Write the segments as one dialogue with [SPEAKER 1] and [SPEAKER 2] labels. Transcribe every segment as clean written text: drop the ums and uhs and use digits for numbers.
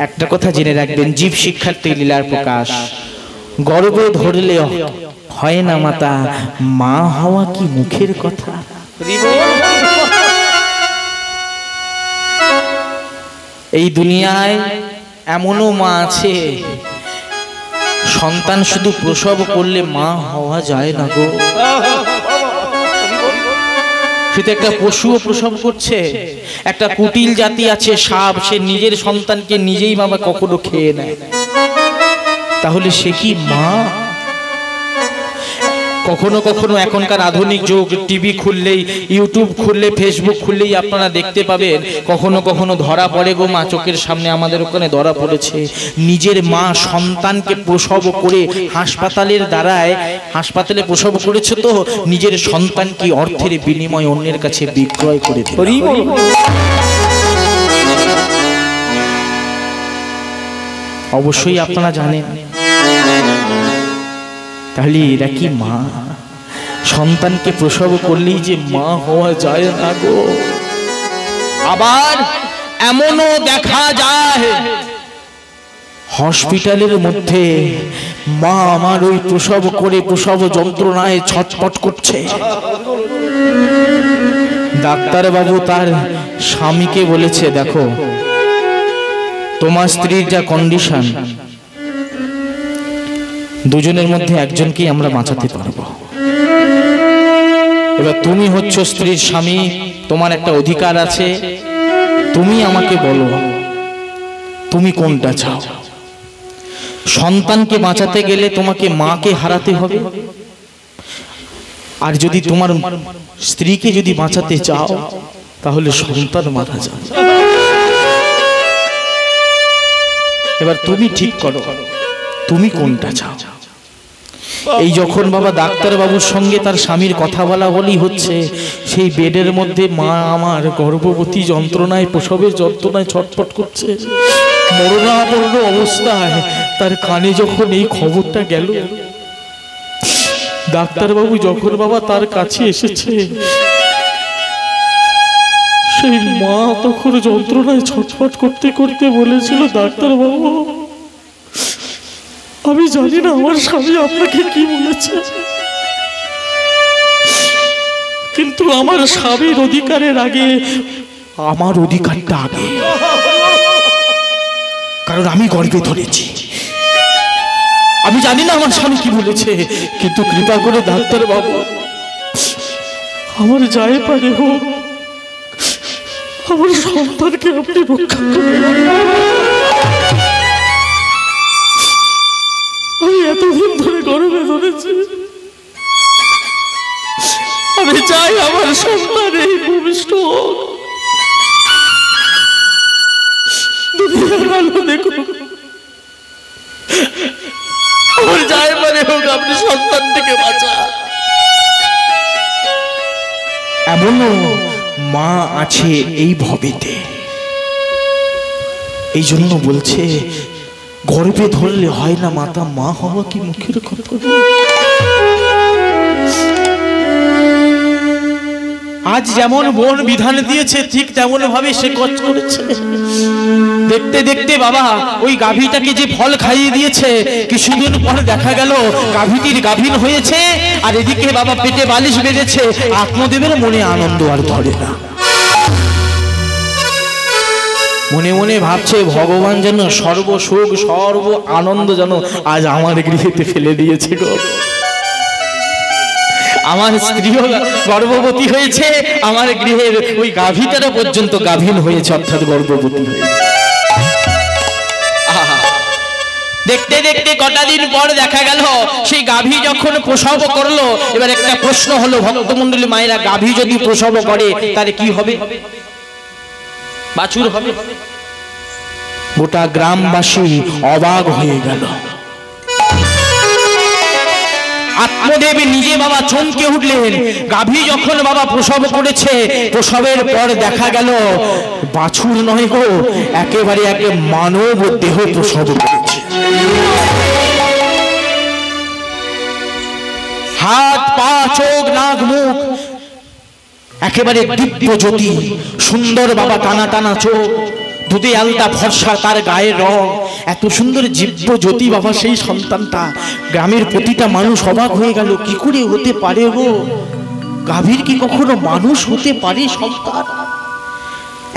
[SPEAKER 1] একটা কথা জেনে রাখবেন, জীব শিক্ষার্থী লীলার প্রকাশ। গর্বে ধরলে হয় না মাতা, মা হওয়া কি মুখের কথা। এই দুনিয়ায় এমনও মা আছে, সন্তান শুধু প্রসব করলে মা হওয়া যায় না গো। শুধু একটা পশুও প্রসব করছে। একটা কুটিল জাতি আছে সাপ, সে নিজের সন্তানকে নিজেই বাবা কখনো খেয়ে নেয়, তাহলে সে কি মা? কখনো কখনো এখনকার আধুনিক যুগ, টিভি খুললেই, ইউটিউব খুললে, ফেসবুক খুললেই আপনারা দেখতে পাবেন কখনো কখনো ধরা পড়ে গো মা, চোখের সামনে আমাদের ওখানে ধরা পড়েছে, নিজের মা সন্তানকে প্রসব করে হাসপাতালের দ্বারায়, হাসপাতালে প্রসব করেছে তো নিজের সন্তানকে অর্থের বিনিময়ে অন্যের কাছে বিক্রয় করে দিল। অবশ্যই আপনারা জানেন। তাহলে এরা কি মা? সন্তানকে প্রসব করলেই যে মা হওয়া যায় না গো। আবার এমনও দেখা যায় হসপিটালের মধ্যে মা আমার ওই প্রসব করে প্রসব যন্ত্রণায় ছটফট করছে। ডাক্তার বাবু তার স্বামীকে বলেছে, দেখো তোমার স্ত্রীর যা কন্ডিশন, দুজনের মধ্যে একজনকেই আমরা বাঁচাতে পারবো। এবার তুমি হচ্ছ স্ত্রীর স্বামী, তোমার একটা অধিকার আছে, তুমি আমাকে বলো তুমি কোনটা চাও। সন্তানকে বাঁচাতে গেলে তোমাকে মাকে হারাতে হবে, আর যদি তোমার স্ত্রীকে যদি বাঁচাতে চাও তাহলে সন্তান মারা যাবে। এবার তুমি ঠিক করো তুমি কোনটা চাও। এই যখন বাবা ডাক্তার বাবুর সঙ্গে তার স্বামীর কথা বলা বলি হচ্ছে, সেই বেডের মধ্যে মা আমার গর্ভবতী যন্ত্রণায়, প্রসবের যন্ত্রণায় ছটফট করছে, মরণাপন্ন অবস্থায়। তার কানে যখন এই খবরটা গেল, ডাক্তার বাবু যখন বাবা তার কাছে এসেছে, সেই মা তখন যন্ত্রণায় ছটফট করতে করতে বলেছিল, ডাক্তার বাবু আমি জানি না আমার স্বামী আপনাকে কি বলেছে, কিন্তু আমার স্বামীর অধিকারের আগে আমার অধিকারটা আগে, কারণ আমি গর্বে ধরেছি। আমি জানি না আমার স্বামী কি বলেছে, কিন্তু কৃপা করে ডাক্তার বাবু আমার যায় পারে হোক, আমার সন্তানকে আপনি রক্ষা করুন। আমি এতদিন ধরে গর্বে ধরেছি, আমি চাই আমার সন্তান এই ভূমিষ্ঠ হোক, দুনিয়ার আলো দেখুন, আমার যায় পারে হোক, আপনি সন্তানটিকে বাঁচান। এমনও মা আছে এই ভবেতে, এই জন্য বলছে গর্বে ধরলে হয় না মাতা, মা হওয়া কি মুখের কথা। আজ যেমন বোন বিধান দিয়েছে ঠিক তেমন ভাবে সে কাজ করেছে। দেখতে দেখতে বাবা ওই গাভীটাকে যে ফল খাইয়ে দিয়েছে, কিছুদিন পর দেখা গেল গাভীটির গাভীন হয়েছে, আর এদিকে বাবা পেটে বালিশ বেঁধেছে। আত্মদেবের মনে আনন্দ আর ধরে না, মনে মনে ভাবছে ভগবান যেন সর্ব সুখ সর্ব আনন্দ যেন আজ আমার গৃহেতে ফেলে দিয়েছে গো। আমার স্ত্রীও গর্ভবতী হয়েছে, আমার গৃহের ওই গাভীটারা পর্যন্ত গাভীন হয়েছে, অর্থাৎ গর্ভবতী হয়েছে। দেখতে দেখতে কটা দিন পর দেখা গেল সেই গাভী যখন প্রসব করলো। এবার একটা প্রশ্ন হলো ভক্তমণ্ডলী মায়েরা, গাভী যদি প্রসব করে তাহলে কি হবে? বাছুর হবে। গোটা গ্রামবাসী অবাক হয়ে গেল। আত্মদেব নিজে বাবা চমকে উঠলেন। গাভী যখন বাবা প্রসব করেছে, প্রসবের পর দেখা গেল বাছুর নয় গো, একেবারে এক মানব দেহ প্রসব করেছে। হাত পা চোখ নাক মুখ একেবারে দিব্য জ্যোতি, সুন্দর বাবা টানা টানা চোখ, দুধে আলতা ফর্সা তার গায়ের রং, এত সুন্দর দিব্য জ্যোতি বাবা সেই সন্তানটা। গ্রামের প্রতিটা মানুষ অবাক হয়ে গেল, কি করে হতে পারে গো, গাভীর কি কখনো মানুষ হতে পারে সন্তান?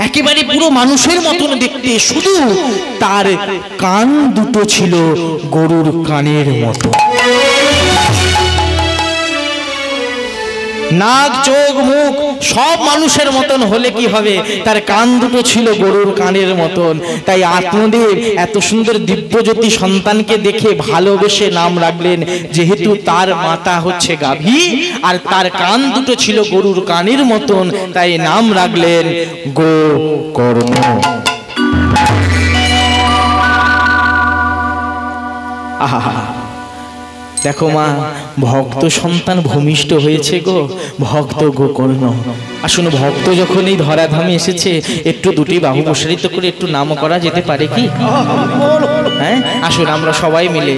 [SPEAKER 1] একেবারে পুরো মানুষের মতন দেখতে, শুধু তার কান দুটো ছিল গরুর কানের মতো। নাক চোখ মুখ সব মানুষের মতন হলে কি হবে, তার কান দুটো ছিল গরুর কানের মতন। তাই আত্মদেব এত সুন্দর দিব্যজ্যোতি সন্তানকে দেখে ভালোবেসে নাম রাখলেন, যেহেতু তার মাতা হচ্ছে গাভী আর তার কান দুটো ছিল গরুর কানের মতন, তাই নাম রাখলেন গোকর্ণ। আহা, দেখো মা, ভক্ত সন্তান ভূমিষ্ঠ হয়েছে গো, ভক্ত গোকর্ণ। আসুন, ভক্ত যখন এই ধরাধামে এসেছে, একটু দুটি বাহু প্রসারিত করে একটু নাম করা যেতে পারে কি? হ্যাঁ, আসুন আমরা সবাই মিলে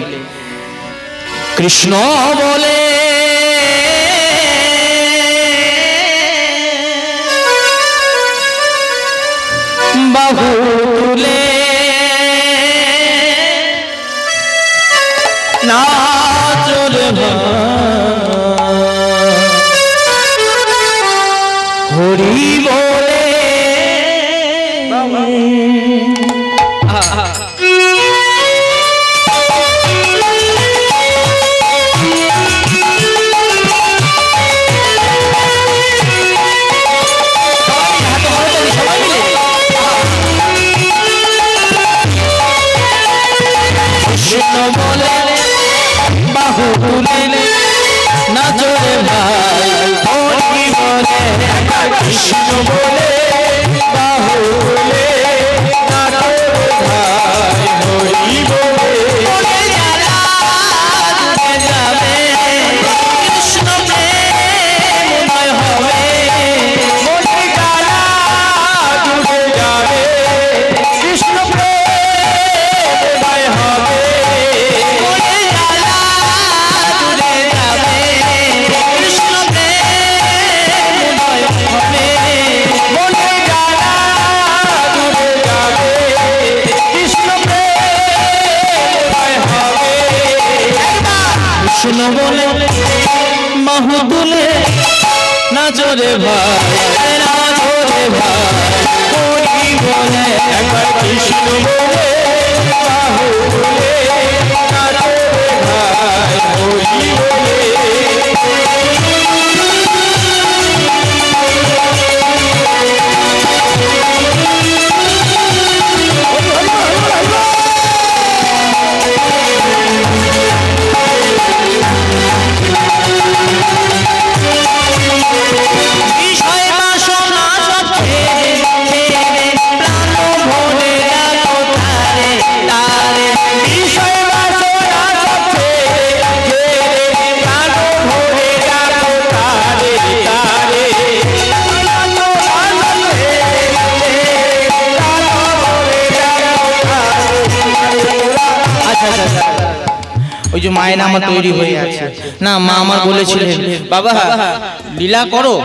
[SPEAKER 1] কৃষ্ণ বলে বাহু তুলে নাচ রে হরি বলে। কৃষ্ণ বলে বাহু তুলে নাচ রে ভাই হরি বলে। কৃষ্ণ বলে বাহু তুলে নাচ রে ভাই হরি বলে। যাবে কৃষ্ণ প্রেমময় হবে, মনে কারা ডুবে যাবে কৃষ্ণ প্রেমময় হবে। কৃষ্ণ বলে বাহু তুলে নাচ রে ভাই, নাচ রে ভাই হরি বলে। একবার কৃষ্ণ বলে বাহু তুলে নাচ রে ভাই হরি বলে। ওই যে মায়ের নাম তৈরি হয়ে আছে না, মা আমার বলেছিলেন বাবা লীলা করো।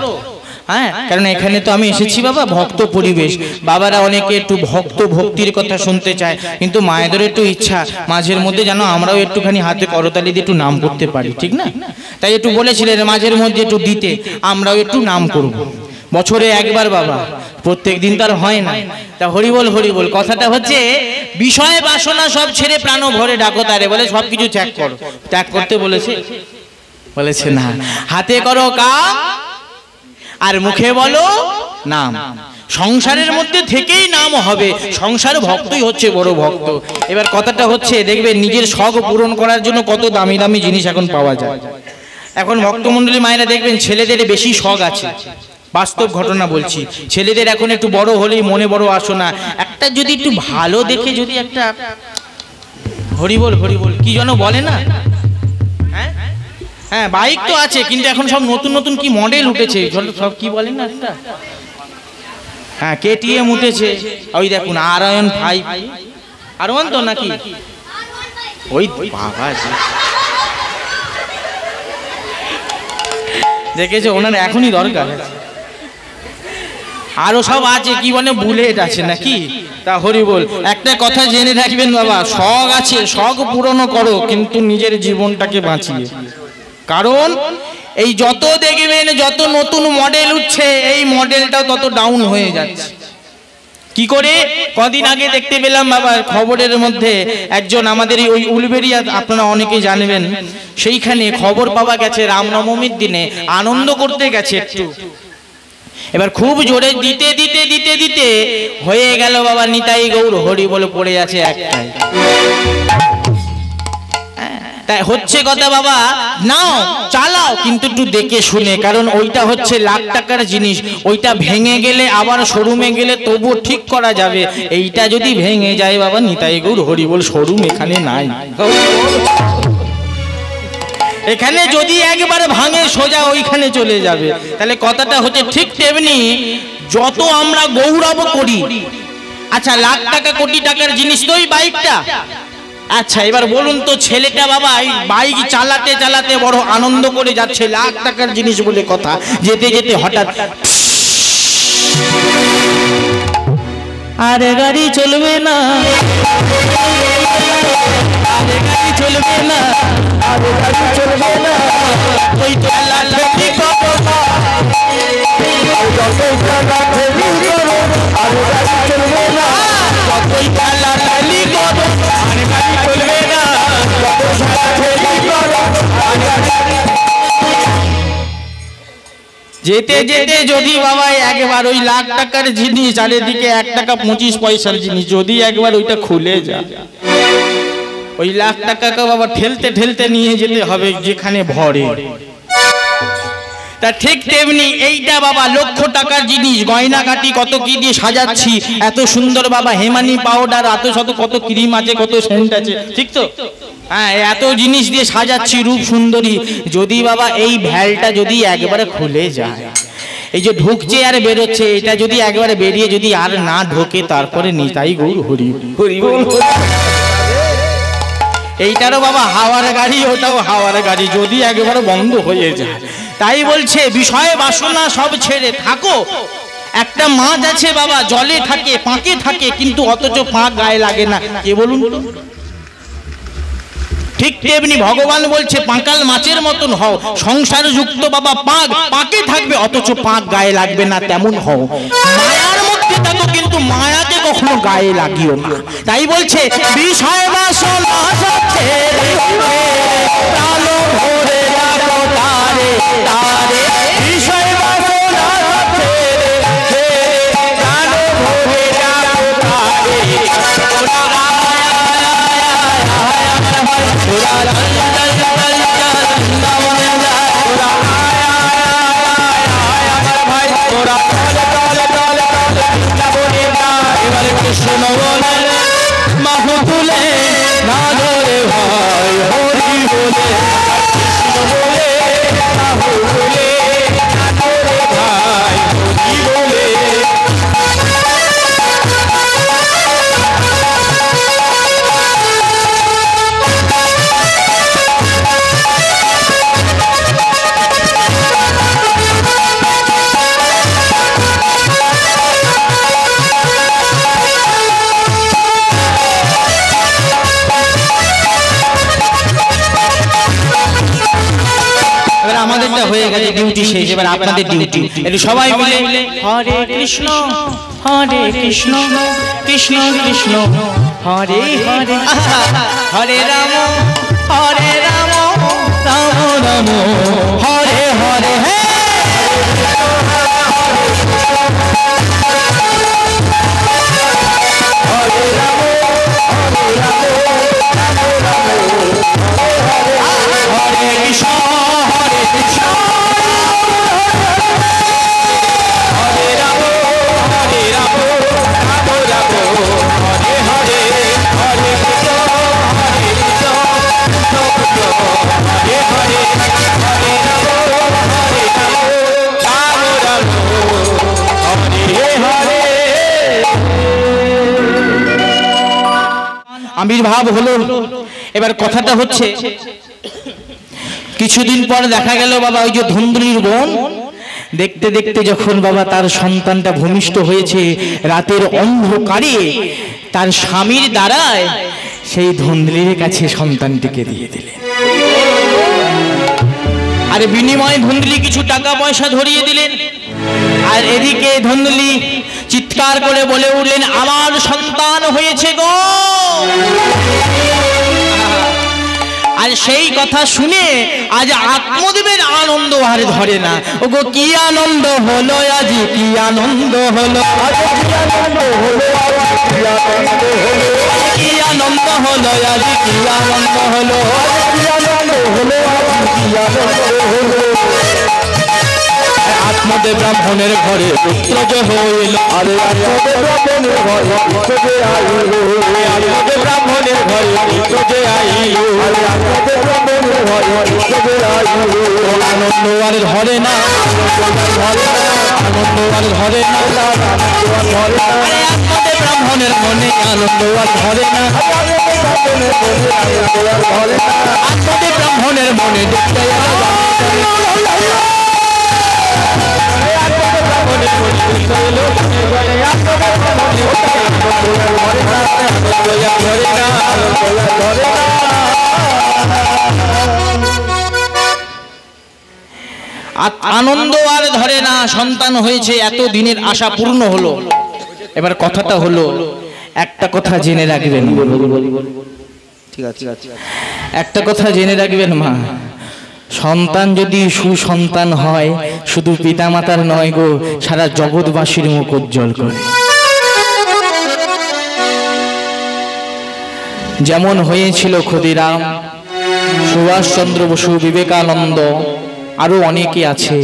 [SPEAKER 1] হ্যাঁ, কারণ এখানে তো আমি এসেছি বাবা ভক্ত পরিবেশ, বাবারা অনেকে একটু ভক্ত ভক্তির কথা শুনতে চায়, কিন্তু মায়েদের একটু ইচ্ছা মাঝের মধ্যে যেন আমরাও একটুখানি হাতে করতালি দিয়ে একটু নাম করতে পারি, ঠিক না? তাই একটু বলেছিলেন মাঝের মধ্যে একটু দিতে, আমরাও একটু নাম করব। বছরে একবার বাবা, প্রত্যেক দিন তার হয় না। তা হরিবল হরিবল কথাটা হচ্ছে বিষয় বাসনা সব ছেড়ে প্রাণ ভরে ডাকো তারে, বলে সবকিছু ত্যাগ করো। ত্যাগ করতে বলেছে? বলেছে না। হাতে করো কাম আর মুখে বলো নাম। সংসারের মধ্যে থেকেই নাম হবে, সংসার ভক্তই হচ্ছে বড় ভক্ত। এবার কথাটা হচ্ছে দেখবে নিজের শখ পূরণ করার জন্য কত দামি দামি জিনিস এখন পাওয়া যায়। এখন ভক্তমণ্ডলী মায়েরা দেখবেন ছেলেদের বেশি শখ আছে, বাস্তব ঘটনা বলছি। ছেলেদের এখন একটু বড় হলেই মনে বড় আসনা, একটা যদি একটু ভালো দেখে যদি একটা হরিবল হরিবল কি যেন বলে না, হ্যাঁ বাইক তো আছে, কিন্তু এখন সব নতুন নতুন কি মডেল উঠেছে, সব কি বলেন না একটা, হ্যাঁ কেটিএম উঠেছে, ওই দেখুন R1 5 R1 তো নাকি ওই বাবা দেখেছে, ওনার এখনই দরকার। আরো সব আছে কি বলে বুলেট আছে নাকি, তা তা হরি বল। একটা কথা জেনে রাখবেন বাবা, শখ আছে, শখ পূরণ করো, কিন্তু নিজের জীবনটাকে বাঁচিয়ে। কারণ এই যত দেখবেন যত নতুন মডেল উঠছে, এই মডেলটাও তত ডাউন হয়ে যাচ্ছে। কি করে? কদিন আগে দেখতে পেলাম বাবা খবরের মধ্যে একজন আমাদের ওই উলবেড়িয়া, আপনারা অনেকেই জানবেন, সেইখানে খবর পাওয়া গেছে রামনবমীর দিনে আনন্দ করতে গেছে একটু, এবার খুব জোরে দিতে দিতে দিতে দিতে হয়ে গেল বাবা নিতাই গৌর হরি বলে পড়ে আছে একটাই। তাই হচ্ছে কথা বাবা, নাও চালাও কিন্তু একটু দেখে শুনে, কারণ ওইটা হচ্ছে লাখ টাকার জিনিস, ওইটা ভেঙে গেলে আবার শোরুমে গেলে তবুও ঠিক করা যাবে। এইটা যদি ভেঙে যায় বাবা নিতাই গৌর হরি বল, শোরুম এখানে নাই। এখানে যদি একবার ভাঙে সোজা ওইখানে চলে যাবে। তাহলে কথাটা হচ্ছে ঠিক তেমনি যত আমরা গৌরব করি, আচ্ছা লাখ টাকা কোটি টাকার জিনিস তো ওই বাইকটা। আচ্ছা এবার বলুন তো, ছেলেটা বাবা বাইক চালাতে চালাতে বড় আনন্দ করে যাচ্ছে, লাখ টাকার জিনিস বলে কথা, যেতে যেতে হঠাৎ আরে গাড়ি চলবে না, আরে গাড়ি চলবে না, আরে গাড়ি চলবে না, ওই চালাতে কত না, আরে গাড়ি চলবে না, ওই চালাতে কত, আরে গাড়ি চলবে না, যেতে যেতে যদি বাবা একবার ওই লাখ টাকার জিনিস, চারিদিকে 1 টাকা 25 পয়সার জিনিস যদি একবার ওইটা খুলে যায়, ওই লাখ টাকাকে বাবা ঠেলতে ঠেলতে নিয়ে যেতে হবে যেখানে ভরে। তা ঠিক তেমনি এইটা বাবা লক্ষ টাকার জিনিস, গয়নাগাটি কত কি দিয়ে সাজাচ্ছি, এত সুন্দর বাবা হেমানি পাউডার, এত শত কত ক্রিম আছে, কত সেন্ট আছে, ঠিক তো? হ্যাঁ, এত জিনিস দিয়ে সাজাচ্ছি রূপ সুন্দরী, যদি বাবা এই ভ্যালটা যদি একবারে খুলে যায়, এই যে ঢুকছে আর বেরোচ্ছে, এটা যদি একবারে বেরিয়ে যদি আর না ঢোকে, তারপরে নিতাই গৌর হরি হরি বল। এইটারও বাবা হাওয়ার গাড়ি, ওটাও হাওয়ার গাড়ি, যদি একবারে বন্ধ হয়ে যায়। তাই বলছে বিষয় বাসনা সব ছেড়ে থাকো। একটা মাছ আছে বাবা জলে থাকে, পাঁকে থাকে, কিন্তু অথচ পাঁক গায়ে লাগে না, কে বলুন? ঠিক তেমনি ভগবান বলছে পাঁকাল মাছের মতন হও, সংসার যুক্ত বাবা পাঁক, পাঁকে থাকবে অথচ পাঁক গায়ে লাগবে না, তেমন হও। মায়ার মধ্যে থাকো কিন্তু মায়াকে কখনো গায়ে লাগিও না। তাই বলছে বিষয় বাসনা সব ছেড়ে প্রাণ ভরে রাখো তারে তারে, বিষয় বাসনা সব ছেড়ে প্রাণ ভরে রাখো তারে, কৃষ্ণ বলে মাহু তুলে না ধরে ভাই হরি বলে, কৃষ্ণ বলে মাহু তুলে না ধরে ভাই হরি বলে। আমাদেরটা হয়ে গেছে, ডিউটি শেষ, এবার আপনাদের ডিউটি। একটু সবাই মিলে হরে কৃষ্ণ কৃষ্ণ কৃষ্ণ হরে হরে, হরে রাম রাম রাম হরে হরে, আবির্ভাব হলো। এবার কথাটা হচ্ছে কিছুদিন পর দেখা গেল বাবা ওই যে ধুন্দুলির বোন দেখতে দেখতে যখন বাবা তার সন্তানটা ভূমিষ্ঠ হয়েছে, রাতের অন্ধকারে তার স্বামীর দ্বারায় সেই ধুন্দুলির কাছে সন্তানটিকে দিয়ে দিলেন। আর বিনিময়ে ধুন্দুলি কিছু টাকা পয়সা ধরিয়ে দিলেন। আর এদিকে ধুন্দুলি চিৎকার করে বলে উঠলেন, আমার সন্তান হয়েছে গো। আর সেই কথা শুনে আজ আত্মদেবের আনন্দ আর ধরে না। ও গো কি আনন্দ হলো আজ, কি আনন্দ হলো, কি আনন্দ হলো আজ, কি আনন্দ হলো, আত্মদেব ব্রাহ্মণের ঘরে পুত্র যে হইল, আরে আত্মদেব ব্রাহ্মণের ঘরে পুত্র যে আইল, আত্মদেব ব্রাহ্মণের ঘরে পুত্র যে আইল, আরে আত্মদেব ব্রাহ্মণের ঘরে পুত্র যে আইল। আনন্দ আর ধরে না, আনন্দ আর ধরে না, আরে আত্মদেব ব্রাহ্মণের মনে আনন্দ আর ধরে না, আত্মদেব ব্রাহ্মণের মনে দেখতে আনন্দ আর ধরে না। সন্তান হয়েছে, এত দিনের আশা পূর্ণ হলো। এবার কথাটা হলো, একটা কথা জেনে রাখবেন, ঠিক আছে, একটা কথা জেনে রাখবেন মা, সন্তান যদি সুসন্তান হয় শুধু পিতামাতার নয় গো, সারা জগৎবাসীর মুখ উজ্জ্বল করে। যেমন হয়েছিল ক্ষুদিরাম, সুভাষচন্দ্র বসু, বিবেকানন্দ, আরো অনেকে আছে।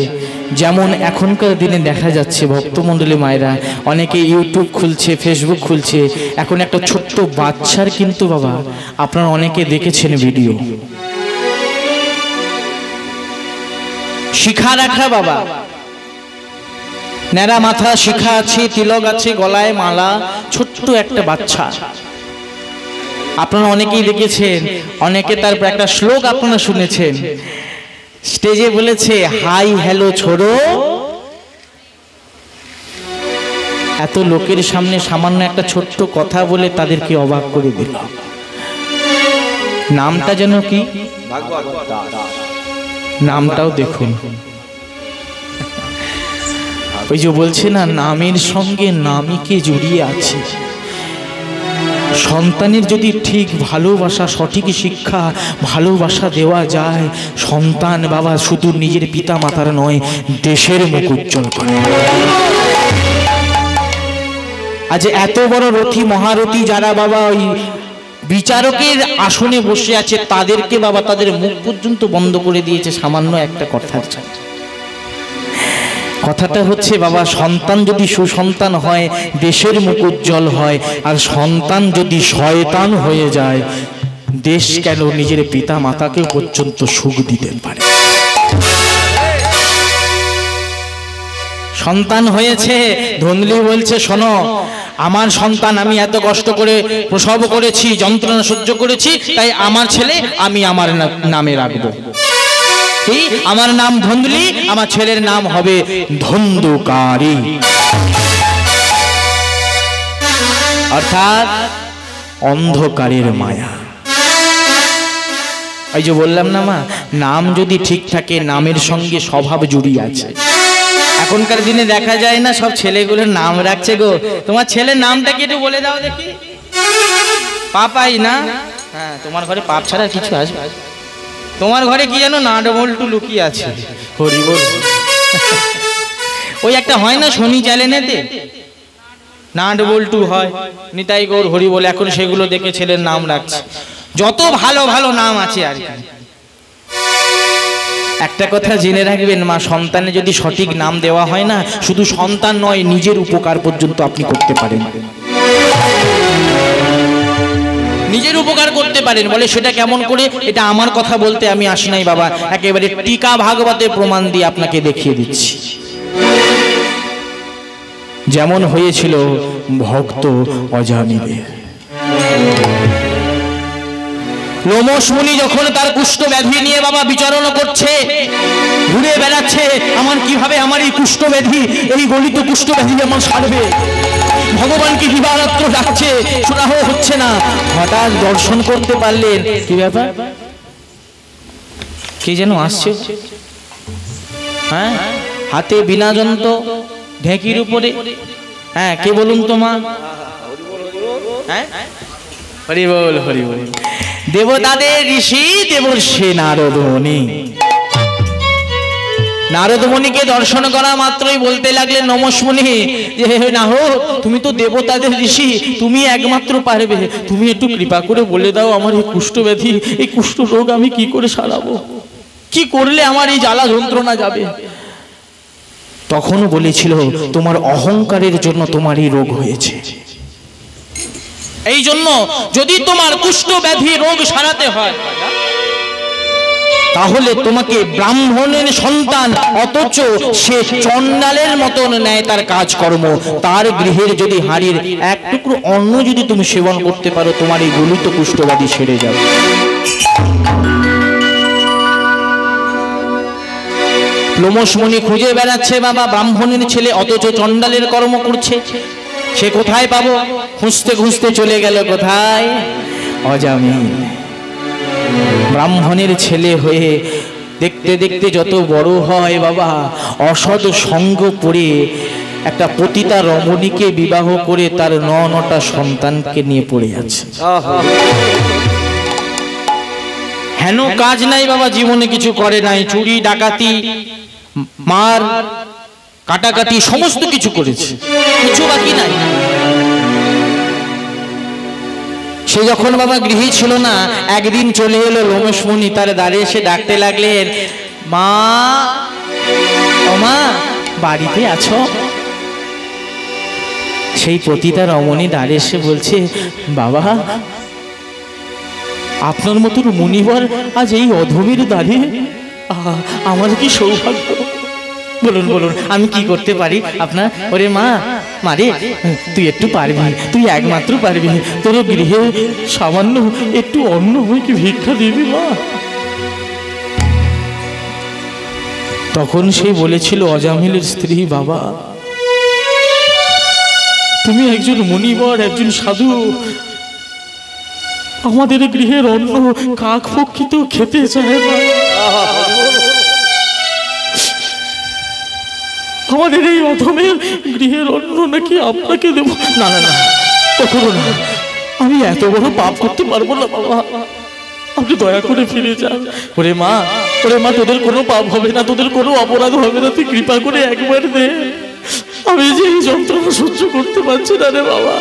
[SPEAKER 1] যেমন এখনকার দিনে দেখা যাচ্ছে ভক্তমণ্ডলী মায়েরা অনেকে ইউটিউব খুলছে, ফেসবুক খুলছে। এখন একটা ছোট্ট বাচ্চার কিন্তু বাবা আপনারা অনেকে দেখেছেন ভিডিও, শিখা রাখা বাবা, ন্যাড়া মাথা, শিখা আছে, তিলক আছে, গলায় মালা, ছোট্ট একটা বাচ্চা। আপনারা অনেকেই দেখেছেন, অনেকে তারপর একটা শ্লোক আপনারা শুনেছেন, স্টেজে বলেছে হাই হ্যালো ছোড়ো। এত লোকের সামনে সামান্য একটা ছোট্ট কথা বলে তাদেরকে অবাক করে দিল। নামটা যেন কি, নামটাও দেখুন, ওই যে বলছে না, নামের সঙ্গে নামীকে জড়িয়ে আছে। সন্তানের যদি ঠিক ভালোবাসা, সঠিক শিক্ষা, ভালোবাসা দেওয়া যায়, সন্তান বাবা শুধু নিজের পিতা মাতার নয়, দেশের মুখ উজ্জ্বল করে। আজ এত বড় রথী মহারথী যারা বাবা ওই বিচারকের আসনে বসে আছে, তাদেরকে বাবা তাদের মুখ পর্যন্ত বন্ধ করে দিয়েছে সামান্য একটা কথার জন্য। কথাটা হচ্ছে বাবা, সন্তান যদি সুসন্তান হয় দেশের মুখ উজ্জ্বল হয়, আর সন্তান যদি শয়তান হয়ে যায়, দেশ কেন নিজের পিতা মাতাকে পর্যন্ত সুখ দিতে পারে। সন্তান হয়েছে, ধুন্দুলি বলছে শোনো, আমার সন্তান, আমি এত কষ্ট করে প্রসব করেছি, যন্ত্রণা সহ্য করেছি, তাই আমার ছেলে আমি আমার নামে রাখবো। আমার নাম ধুন্দুলি, আমার ছেলের নাম হবে ধন্দুকারী, অর্থাৎ অন্ধকারের মায়া। এই যে বললাম না মা, নাম যদি ঠিক থাকে, নামের সঙ্গে স্বভাব জুড়িয়ে আছে। এখনকার দিনে দেখা যায় না, সব ছেলেগুলোর নাম রাখছে গো। তোমার ছেলের নামটা কি একটু বলে দাও দেখি। পাপাই না? হ্যাঁ, তোমার ঘরে পাপ ছাড়া কিছু আসবে? তোমার ঘরে কি যেন নাট বল্টু লুকিয়ে আছে। হরি বল। ওই একটা হয় না শনি চ্যানেলেতে, নাট বল্টু হয়, নিতাই গৌর, হরি বল, এখন সেগুলো দেখে ছেলের নাম রাখছে। যত ভালো ভালো নাম আছে আর কি। একটা কথা জেনে রাখবেন মা, সন্তানে যদি সঠিক নাম দেওয়া হয় না, শুধু সন্তান নয়, নিজের উপকার পর্যন্ত আপনি করতে পারেন, নিজের উপকার করতে পারেন। বলে সেটা কেমন করে? এটা আমার কথা বলতে আমি আসি নাই বাবা, একেবারে টিকা ভাগবতের প্রমাণ দিয়ে আপনাকে দেখিয়ে দিচ্ছি। যেমন হয়েছিল ভক্ত অজামিলের। লোমশ মুনি যখন তার কুষ্ঠ ব্যাধি নিয়ে বাবা বিচরণ করছে, ঘুরে বেড়াচ্ছে, আমার কিভাবে আমার এই কুষ্ঠ ব্যাধি, এই গলিত কুষ্ঠ ব্যাধি আমার সারবে, ভগবানকে দিবারাত্র ডাকছে, সুরাহ হচ্ছে না। হঠাৎ দর্শন করতে পারলেন, কি ব্যাপার, কে যেন আসছে, হ্যাঁ, হাতে বিনা যন্ত্র, ঢেঁকির উপরে, হ্যাঁ, কে বলুন তো মা? হ্যাঁ, হরি বল হরি বল। দেবতাদের ঋষি দেবর্ষি নারদ মুনি। নারদ মুনিকে দর্শন করা মাত্রই বলতে লাগলেন নমস্ মুনি, যে না হো, তুমি তো দেবতাদের ঋষি, তুমি একমাত্র পারবে, তুমি একটু কৃপা করে বলে দাও আমার এই কুষ্ঠ ব্যাধি, এই কুষ্ঠ রোগ আমি কি করে সারাবো, কি করলে আমার এই জ্বালা যন্ত্রণা যাবে। তখনও বলেছিল তোমার অহংকারের জন্য তোমার এই রোগ হয়েছে, এই জন্য যদি তোমার কুষ্ঠ ব্যাধি রোগ সারাতে হয় তাহলে তোমাকে ব্রাহ্মণের সন্তান, অথচ সে চণ্ডালের মতন নেয় তার কাজকর্ম, তার গৃহের যদি হাড়ির এক টুকরো অন্ন যদি তুমি সেবন করতে পারো, তোমার এই গলিত কুষ্ঠ ব্যাধি সেরে যাবে। লোমশ মুনি খুঁজে বেড়াচ্ছে বাবা ব্রাহ্মণের ছেলে, অথচ চণ্ডালের কর্ম করছে, সে কোথায় পাবো, খুঁজতে খুঁজতে চলে গেল কোথায়, অজামিল। ব্রাহ্মণের ছেলে হয়ে দেখতে দেখতে যত বড় হয় বাবা, অসৎ সঙ্গ পড়ে একটা পতিতা রমণীকে বিবাহ করে তার 9টা সন্তানকে নিয়ে পড়ে যাচ্ছে। হেন কাজ নাই বাবা, জীবনে কিছু করে নাই, চুরি ডাকাতি মার কাটাকাটি সমস্ত কিছু করেছে, কিছু বাকি নাই। সে যখন বাবা গৃহী ছিল না, একদিন চলে এলো লোমশ মুনি, তার দ্বারে এসে ডাকতে লাগলেন, মা ও মা, বাড়িতে আছো? সেই পতিতা রমণী দ্বারে এসে বলছে, বাবা আপনার মতন মুনিবর আজ এই অধমের দ্বারে, আমার কি সৌভাগ্য, বলুন বলুন আমি কি করতে পারি আপনার? ওরে মা, মারে তুই একটু পারবি, তুই একমাত্র পারবি, তোর গৃহে সামান্য একটু অন্ন হয়ে কি ভিক্ষা দিবি মা? তখন সে বলেছিল, অজামিলের স্ত্রী, বাবা তুমি একজন মুনিবর, একজন সাধু, আমাদের গৃহের অন্ন কাক পক্ষী তো খেতে চায় না, আমাদের এই অধমের গৃহের অন্ন নাকি আপনাকে দেব? না না না, কখনো না, আমি এত বড় পাপ করতে পারবো না বাবা, আপনি দয়া করে ফিরে যান। ওরে মা, ওরে মা, তোদের কোনো পাপ হবে না, তোদের কোনো অপরাধ হবে না, তুই কৃপা করে একবার দে, আমি যে এই যন্ত্রণা সহ্য করতে পারছি না রে বাবা,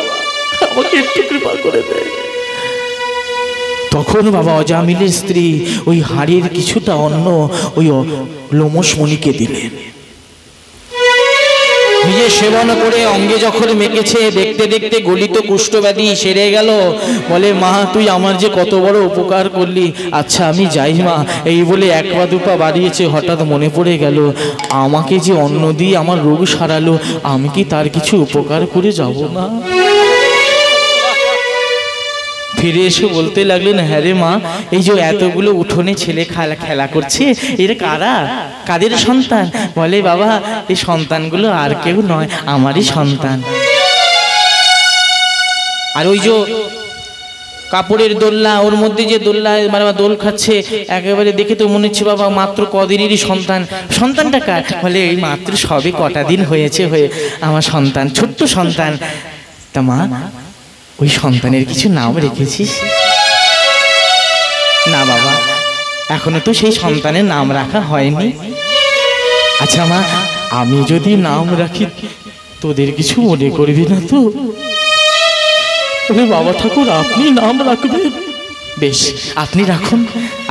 [SPEAKER 1] আমাকে একটু কৃপা করে দে। তখন বাবা অজামিলের স্ত্রী ওই হাড়ির কিছুটা অন্ন ওই লোমশ মুনিকে দিলেন। নিজে সেবন করে অঙ্গে যখন মেখেছে, দেখতে দেখতে গলিত কুষ্ঠব্যাধি সেরে গেল। বলে, মা তুই আমার যে কত বড় উপকার করলি, আচ্ছা আমি যাই মা। এই বলে 1 পা 2 পা বাড়িয়েছে, হঠাৎ মনে পড়ে গেল আমাকে যে অন্ন দিয়ে আমার রোগ সারালো, আমি কি তার কিছু উপকার করে যাব না? ফিরে এসে বলতে লাগলেন, হ্যাঁ রে মা, এই যে এতগুলো উঠোনে ছেলে খেলা করছে, এর কারা, কাদের সন্তান? বলে, বাবা এই সন্তানগুলো আর কেউ নয়, আমারই সন্তান। আর ওই যে কাপড়ের দোলনা, ওর মধ্যে যে দোলনা মানে দোল খাচ্ছে, একেবারে দেখে তো মনে হচ্ছে বাবা মাত্র কদিনেরই সন্তান। সন্তানটা কার? বলে, এই মাত্র সবে কটা দিন হয়েছে, হয়ে আমার সন্তান, ছোট্ট সন্তান। তা মা, ওই সন্তানের কিছু নাম রেখেছিস? না বাবা, এখনো তো সেই সন্তানের নাম রাখা হয়নি। আচ্ছা মা, আমি যদি নাম রাখি তোদের কিছু মনে করবি না তো? বাবা ঠাকুর, আপনি নাম রাখবেন? বেশ, আপনি রাখুন।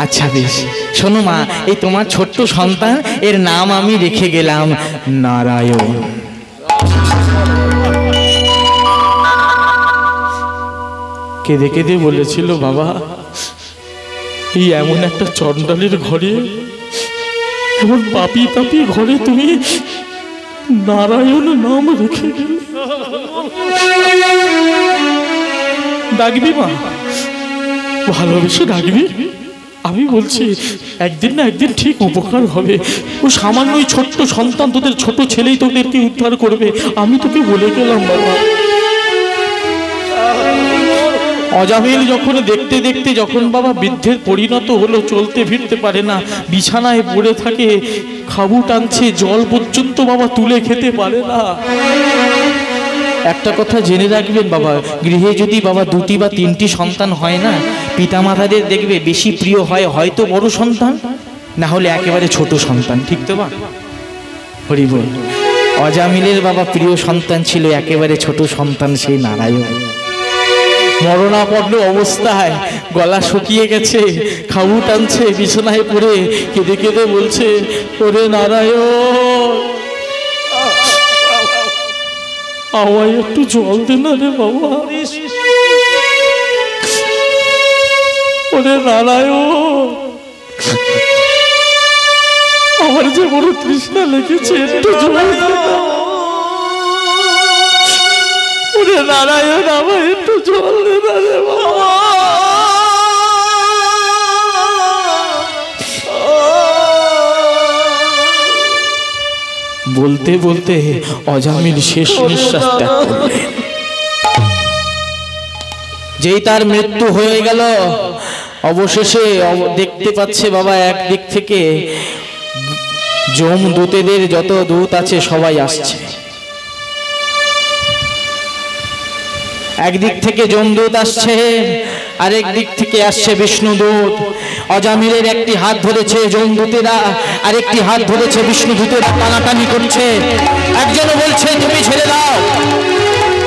[SPEAKER 1] আচ্ছা বেশ, শোনো মা, এই তোমার ছোট্ট সন্তান, এর নাম আমি রেখে গেলাম নারায়ণ। কেঁদে কেঁদে বলেছিল, বাবা এই এমন একটা চণ্ডালের ঘরে, এমন পাপি তাপি ঘরে তুমি নারায়ণ নাম রেখে গেলে, ডাকবি মা, ভালোবেসে ডাকবি। আমি বলছি একদিন না একদিন ঠিক উপকার হবে। ও সামান্য ছোট্ট সন্তান, তোদের ছোট ছেলেই তোদেরকে উদ্ধার করবে। আমি তোকে বলে গেলাম বাবা। অজামিল যখন দেখতে দেখতে যখন বাবা বৃদ্ধের পরিণত হলো, চলতে ফিরতে পারে না, বিছানায় পড়ে থাকে, খাবু টানছে, জল পর্যন্ত বাবা তুলে খেতে পারে না। একটা কথা জেনে রাখবেন বাবা, গৃহে যদি বাবা 2টি বা 3টি সন্তান হয় না, পিতামাতাদের দেখবে বেশি প্রিয় হয় হয়তো বড় সন্তান, না হলে একেবারে ছোট সন্তান। ঠিক তো বা? হরি বল। অজামিলের বাবা প্রিয় সন্তান ছিল একেবারে ছোট সন্তান, সেই নারায়ণ। মরণাপন্ন অবস্থায়, গলা শুকিয়ে গেছে, খাবু টানছে, বিছানায় পড়ে কেঁদে কেঁদে বলছে, ওরে নারায়ণ, আমায় একটু জল দে না রে বাবা। ওরে নারায়ণ, আমার যে বড় তৃষ্ণা লেগেছে, একটু জল দে না। ওরে নারায়ণ, আমায় একটু জল দে না রে বাবা। বলতে বলতে অজামিল শেষ নিঃশ্বাস ত্যাগ করলেন। যেই তার মৃত্যু হয়ে গেল, অবশেষে দেখতে পাচ্ছে বাবা একদিক থেকে যমদূতেদের যত দূত আছে সবাই আসছে। একদিক থেকে যমদূত আসছে, আরেক দিক থেকে আসছে বিষ্ণুদূত। অজামিলের একটি হাত ধরেছে যমদূতেরা, আরেকটি হাত ধরেছে বিষ্ণুদূতেরা, টানাটানি করছে। একজন বলছে তুমি ছেড়ে দাও,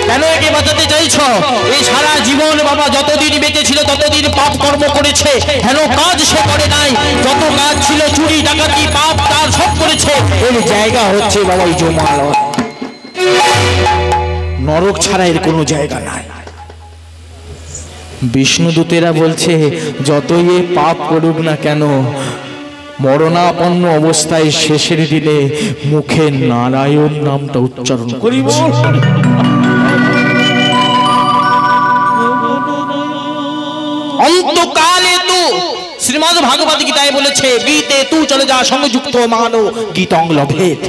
[SPEAKER 1] কেন একে বাঁচাতে চাইছো? এই সারা জীবন বাবা যতদিন বেঁচে ছিল ততদিন পাপ কর্ম করেছে, হেন কাজ সে করে নাই। যত কাজ ছিল চুরি ডাকাতি পাপ তার সব করেছে। এর জায়গা হচ্ছে বাবা এই জমালয়, নরক ছাড়া এর কোনো জায়গা নাই। বিষ্ণুদূতেরা বলছে যতই এ পাপ করুক না কেন, মরণাপন্ন অবস্থায় শেষের দিনে মুখে নারায়ণ নামটা উচ্চারণ করিব। অন্তকালে তো শ্রীমদ্ ভাগবত গীতায় বলেছে, গীতে তু চলে যা সংযুক্ত মানো গীতং লভেত।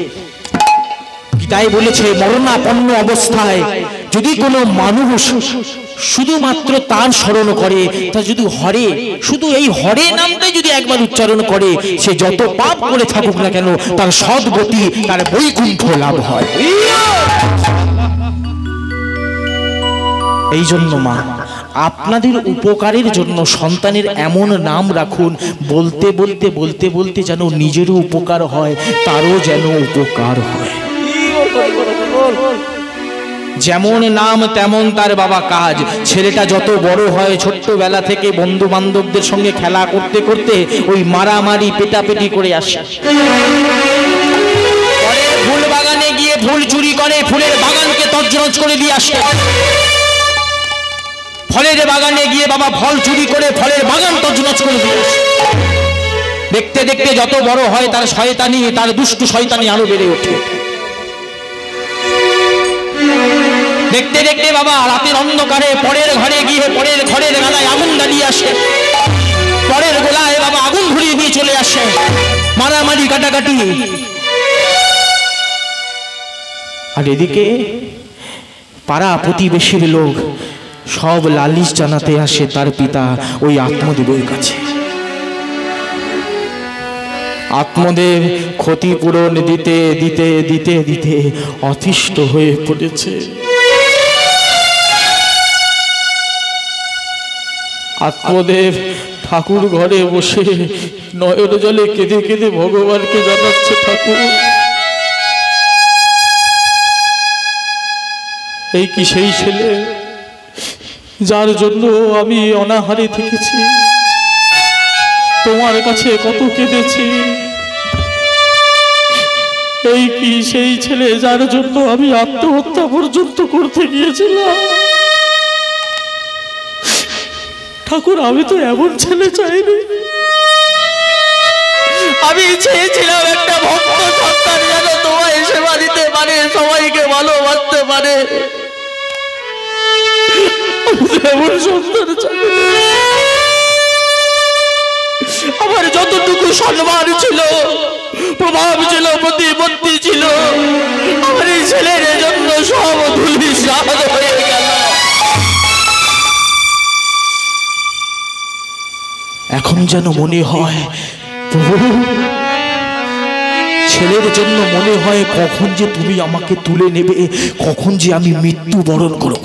[SPEAKER 1] তাই বলেছে মরণাপন্ন অবস্থায় যদি কোনো মানুষ শুধুমাত্র তার স্মরণ করে, তা যদি হরে, শুধু এই হরে নামটাই যদি একবার উচ্চারণ করে, সে যত পাপ করে থাকুক না কেন তার সদ্গতি, তার বৈকুণ্ঠ লাভ হয়। এই জন্য মা, আপনাদের উপকারের জন্য সন্তানের এমন নাম রাখুন, বলতে বলতে বলতে বলতে যেন নিজেরও উপকার হয়, তারও যেন উপকার হয়। যেমন নাম তেমন তার বাবা কাজ। ছেলেটা যত বড় হয়, ছোট্টবেলা থেকে বন্ধু বান্ধবদের সঙ্গে খেলা করতে করতে ওই মারামারি পেটাপেটি করে আসে। পরে ফুল বাগানে গিয়ে ফুল চুরি করে, ফুলের বাগানকে তছনছ করে দিয়ে আসে। ফলের বাগানে গিয়ে বাবা ফল চুরি করে ফলের বাগান তছনছ করে দিয়ে আসে। দেখতে দেখতে যত বড় হয় তার শয়তানি, তার দুষ্টু শয়তানি আরো বেড়ে ওঠে। দেখতে দেখতে বাবা রাতের অন্ধকারে পরের ঘরে গিয়ে পরের ঘরের গালায় আগুন জ্বালিয়ে আসে, পরের গোলায় বাবা আগুন ঘুরিয়ে দিয়ে চলে আসে। মারামারি কাটাকাটি। আর এদিকে পাড়া প্রতিবেশীর লোক সব লালিশ জানাতে আসে তার পিতা ওই আত্মদেবের কাছে। আত্মদেব ক্ষতিপূরণ দিতে দিতে দিতে দিতে অতিষ্ঠ হয়ে পড়েছে। আত্মদেব ঠাকুর ঘরে বসে নয়ন জলে কেঁদে কেঁদে ভগবানকে জানাচ্ছে, ঠাকুর এই কি সেই ছেলে যার জন্য আমি অনাহারে থেকেছি, তোমার কাছে কত কেঁদেছি। এই কি সেই ছেলে যার জন্য আমি আত্মহত্যা পর্যন্ত করতে গিয়েছিলাম। ঠাকুর আমি তো এমন ছেলে চাইনি, আমি চেয়েছিলাম একটা ভক্ত সন্তান যেন তোমায় সেবা দিতে পারে, সবাইকে ভালোবাসতে পারে। এমন সন্তান চাইনি। বিপত্তি ছিল আমার এই ছেলের জন্য সব ধূলিসাৎ হয়ে গেল। এখন যেন মনে হয় প্রভু, ছেলের জন্য মনে হয় কখন যে তুমি আমাকে তুলে নেবে, কখন যে আমি মৃত্যুবরণ করব।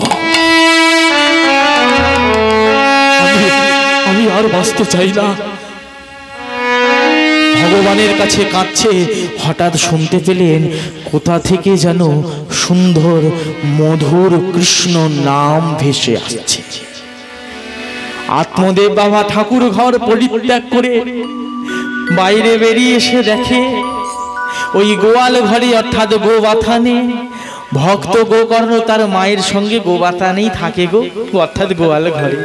[SPEAKER 1] আমি আর বাঁচতে চাই না। ভগবানের কাছে কাঁদছে, হঠাৎ শুনতে পেলেন কোথা থেকে যেন সুন্দর মধুর কৃষ্ণ নাম ভেসে আসছে। আত্মদেব বাবা ঠাকুর ঘর পরিত্যাগ করে বাইরে বেরিয়ে এসে দেখে ওই গোয়াল ঘরে অর্থাৎ গোবাথানে ভক্ত গোকর্ণ তার মায়ের সঙ্গে গোবাথানেই থাকে গো, অর্থাৎ গোয়াল ঘরে।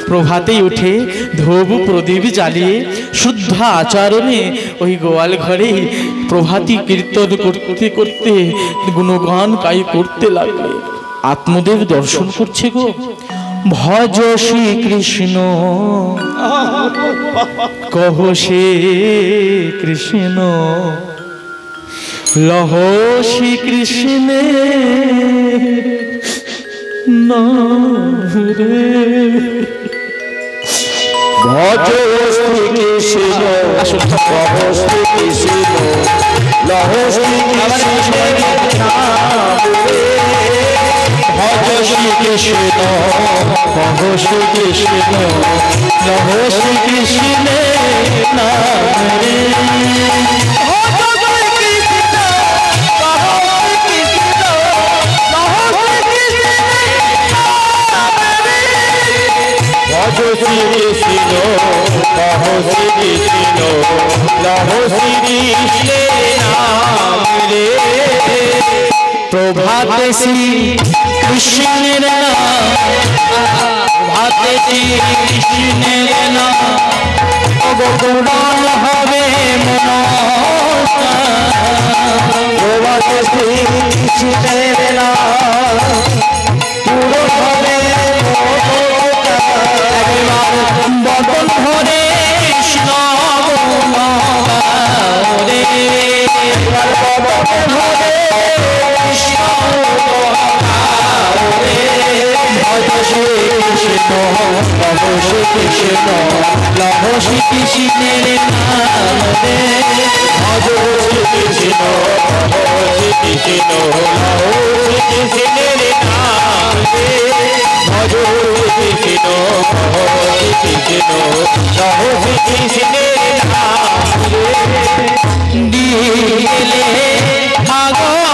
[SPEAKER 1] প্রভাতেই উঠে ধূপ প্রদীপ জ্বালিয়ে শুদ্ধ আচরণে ওই গোয়াল ঘরে প্রভাতী কীর্তন করতে করতে গুণগান গাই করতে লাগলে আত্মদেব দর্শন করছে গো। ভজ শ্রী কৃষ্ণ কহ সে কৃষ্ণ, লহ শ্রী কৃষ্ণে নাম রে। ভজ শ্রী কৃষ্ণ কহ শ্রী কৃষ্ণ, লহ শ্রী কৃষ্ণে নাম রে। ভজ শ্রী কৃষ্ণ কহ শ্রী কৃষ্ণ, লহ শ্রী কৃষ্ণে নাম রে। ভজ শ্রী কৃষ্ণ কহ শ্রী কৃষ্ণ, লহ শ্রী কৃষ্ণে নাম রে। প্রভাতে শ্রী কৃষ্ণের নাম, প্রভাতে শ্রী কৃষ্ণের নাম, অবগুণ হবে মনস্কার। প্রভাতে শ্রী কৃষ্ণের নাম পুরো হবে একবার বদন ধরে কৃষ্ণ রে, একবার বদন ধরে কৃষ্ণ রে। ভজ শ্রী কৃষ্ণ কহ শ্রী কৃষ্ণ, লহ শ্রী কৃষ্ণের নাম রে। ভজ শ্রী কৃষ্ণ কহ শ্রী কৃষ্ণ, লহ শ্রী কৃষ্ণের নাম রে। ভজ শ্রী কৃষ্ণ কহ শ্রী কৃষ্ণ, লহ শ্রী কৃষ্ণের নাম রে। দিলে ভাগবত